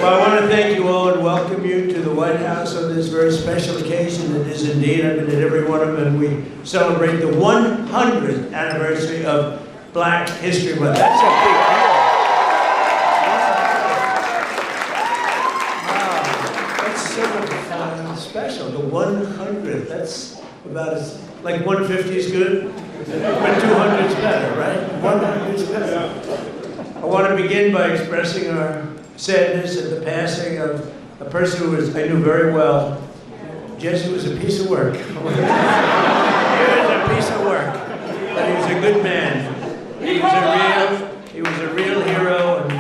Well, I want to thank you all and welcome you to the White House on this very special occasion. It is indeed. I've been at every one of them, and we celebrate the 100th anniversary of Black History Month. That's a big deal. Wow, that's so special. The 100th. That's about as like 150 is good, but 200 is better, right? 100 is better. I want to begin by expressing our sadness at the passing of a person who I knew very well. Jesse was a piece of work. He was a piece of work, but he was a good man. He was a real hero, and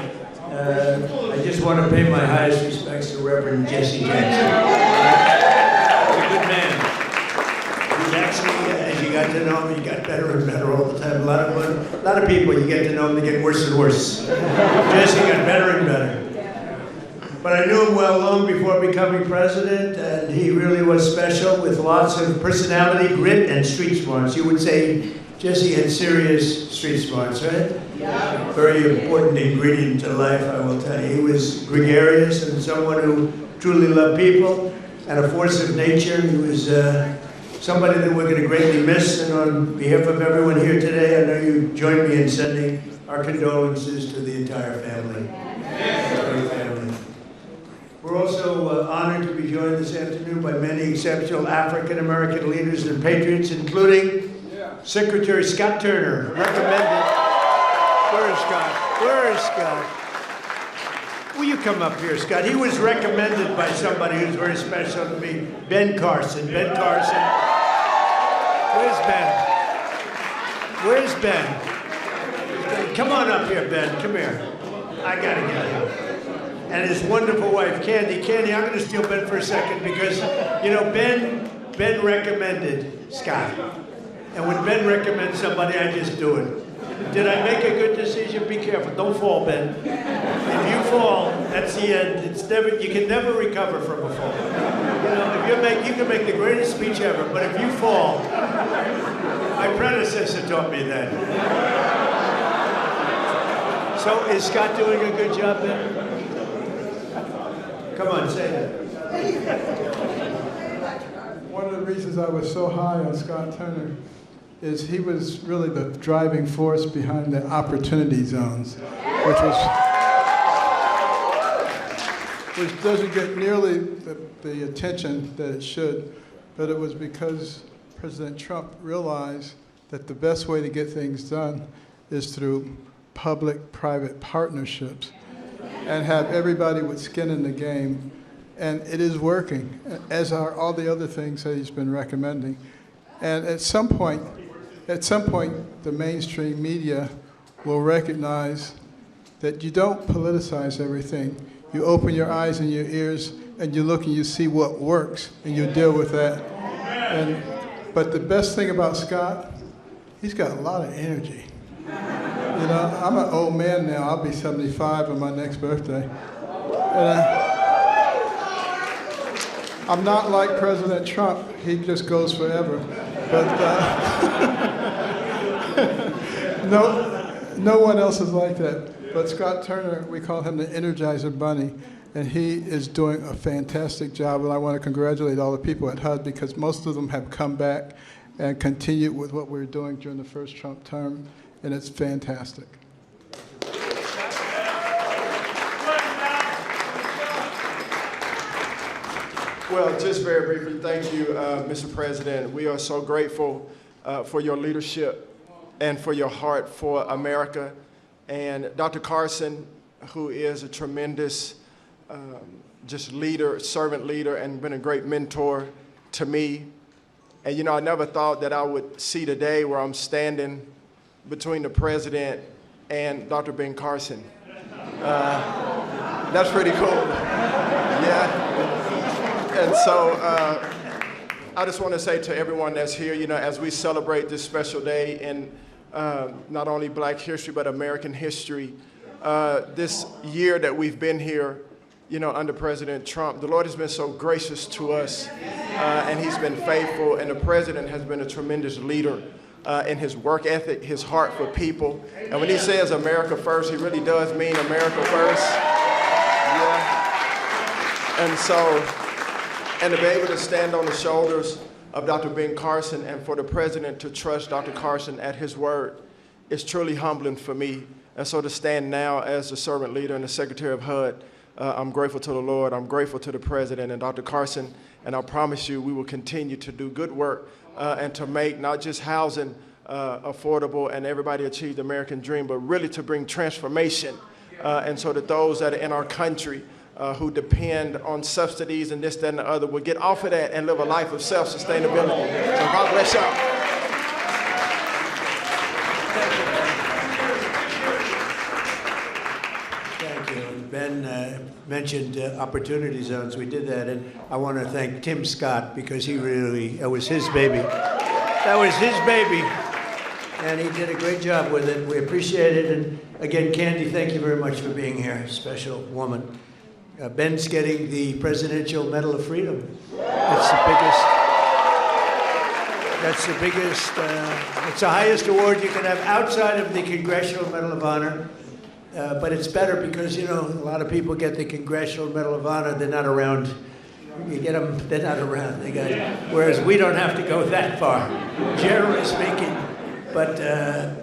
I just want to pay my highest respects to Reverend Jesse Jackson. He was a good man. He's actually, as you got to know him, he got better and better all the time. A lot of people, you get to know them, they get worse and worse. Jesse got better and better. But I knew him well long before becoming president, and he really was special with lots of personality, grit, and street smarts. You would say Jesse had serious street smarts, right? Yeah. Very important ingredient to life, I will tell you. He was gregarious and someone who truly loved people and a force of nature. He was somebody that we're going to greatly miss, and on behalf of everyone here today, I know you join me in sending our condolences to the entire family. We're also honored to be joined this afternoon by many exceptional African-American leaders and patriots, including Secretary Scott Turner, recommended. Where is Scott? Where is Scott? Will you come up here, Scott? He was recommended by somebody who's very special to me, Ben Carson. Ben Carson. Where's Ben? Where's Ben? Come on up here, Ben. Come here. I gotta get him. And his wonderful wife, Candy. Candy, I'm going to steal Ben for a second because, you know, Ben recommended Scott. And when Ben recommends somebody, I just do it. Did I make a good decision? Be careful. Don't fall, Ben. If you fall, that's the end. It's never. You can never recover from a fall. You know, you can make the greatest speech ever, but if you fall, my predecessor taught me that. So is Scott doing a good job then? Come on, say that. One of the reasons I was so high on Scott Turner is he was really the driving force behind the opportunity zones, which doesn't get nearly the attention that it should, but it was because President Trump realized that the best way to get things done is through public-private partnerships and have everybody with skin in the game. And it is working, as are all the other things that he's been recommending. And at some point, the mainstream media will recognize that you don't politicize everything. You open your eyes and your ears, and you look and you see what works, and you deal with that. But the best thing about Scott, he's got a lot of energy. You know, I'm an old man now. I'll be 75 on my next birthday. And I'm not like President Trump. He just goes forever. But no one else is like that. But Scott Turner, we call him the Energizer Bunny, and he is doing a fantastic job. And I want to congratulate all the people at HUD because most of them have come back and continued with what we were doing during the first Trump term. And it's fantastic. Well, just very briefly, thank you, Mr. President. We are so grateful for your leadership and for your heart for America. And Dr. Carson, who is a tremendous just leader, servant leader, and been a great mentor to me. And you know, I never thought that I would see the day where I'm standing between the president and Dr. Ben Carson. That's pretty cool. Yeah. And so I just want to say to everyone that's here, you know, as we celebrate this special day in not only Black history, but American history, this year that we've been here, you know, under President Trump, the Lord has been so gracious to us, and he's been faithful, and the president has been a tremendous leader in his work ethic, his heart for people. And when he says America first, he really does mean America first. Yeah. And so, and to be able to stand on the shoulders of Dr. Ben Carson and for the president to trust Dr. Carson at his word is truly humbling for me. And so to stand now as the servant leader and the secretary of HUD, I'm grateful to the Lord, I'm grateful to the president and Dr. Carson, and I promise you we will continue to do good work and to make not just housing affordable and everybody achieve the American dream, but really to bring transformation. And so that those that are in our country who depend on subsidies and this, that, and the other will get off of that and live a life of self-sustainability. So God bless y'all. Thank you. Ben mentioned opportunity zones. We did that, and I want to thank Tim Scott because he really, it was his baby. That was his baby, and he did a great job with it. We appreciate it. And again, Candy, thank you very much for being here. Special woman. Ben's getting the Presidential Medal of Freedom. That's the biggest, it's the highest award you can have outside of the Congressional Medal of Honor. But it's better because, you know, a lot of people get the Congressional Medal of Honor, they're not around. You get them, they're not around. Whereas we don't have to go that far, generally speaking. But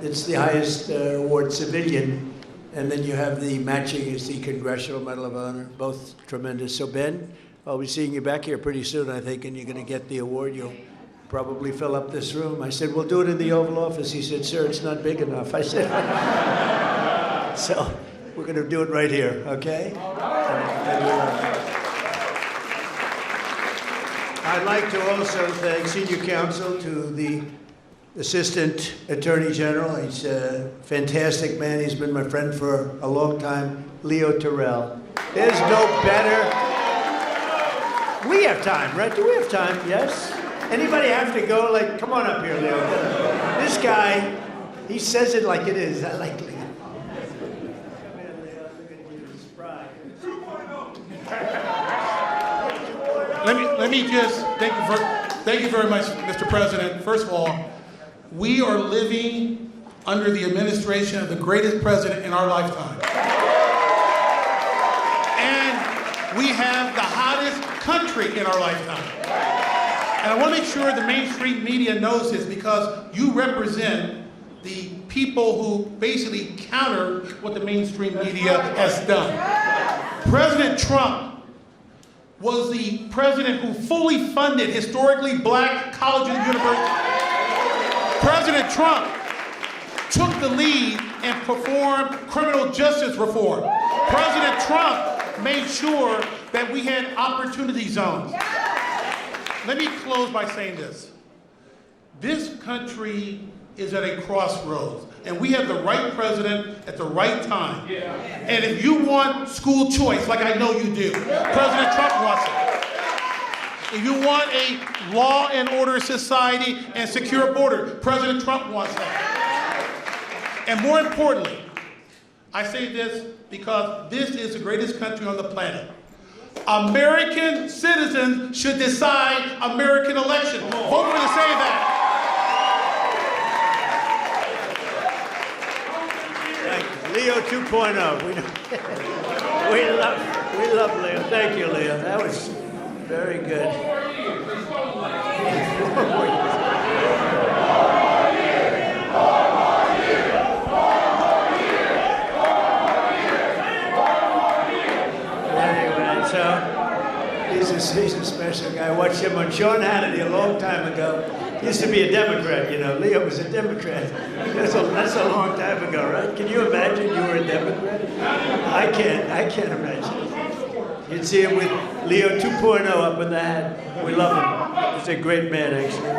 it's the highest award, civilian. And then you have the matching is the Congressional Medal of Honor, both tremendous. So Ben, I'll be seeing you back here pretty soon, I think, and you're going to get the award. You'll probably fill up this room. I said, we'll do it in the Oval Office. He said, sir, it's not big enough. I said, so we're going to do it right here, okay? I'd like to also thank Senior Counsel to the Assistant Attorney General. He's a fantastic man. He's been my friend for a long time, Leo Terrell. There's no better. We have time, right? Do we have time? Yes? Anybody have to go? Like, come on up here, Leo. This guy, he says it like it is. I like Leo. Come here, Leo. Look at you. His pride. Let me just thank you very much, Mr. President. First of all, we are living under the administration of the greatest president in our lifetime. And we have the hottest country in our lifetime. And I want to make sure the mainstream media knows this because you represent the people who basically counter what the mainstream media has done. President Trump was the president who fully funded historically black colleges and universities. President Trump took the lead and performed criminal justice reform. President Trump made sure that we had opportunity zones. Let me close by saying this. This country is at a crossroads, and we have the right president at the right time. And if you want school choice, like I know you do, President Trump wants it. If you want a law and order society and secure border, President Trump wants that. And more importantly, I say this because this is the greatest country on the planet. American citizens should decide American elections. Vote for to say that. Leo 2.0. We love Leo. Thank you, Leo. That was very good. Anyway, so he's a special guy. I watched him on Sean Hannity a long time ago. He used to be a Democrat, you know. Leo was a Democrat. That's a long time ago, right? Can you imagine you were a Democrat? I can't imagine. You'd see him with Leo 2.0 up in the hat. We love him. He's a great man, actually.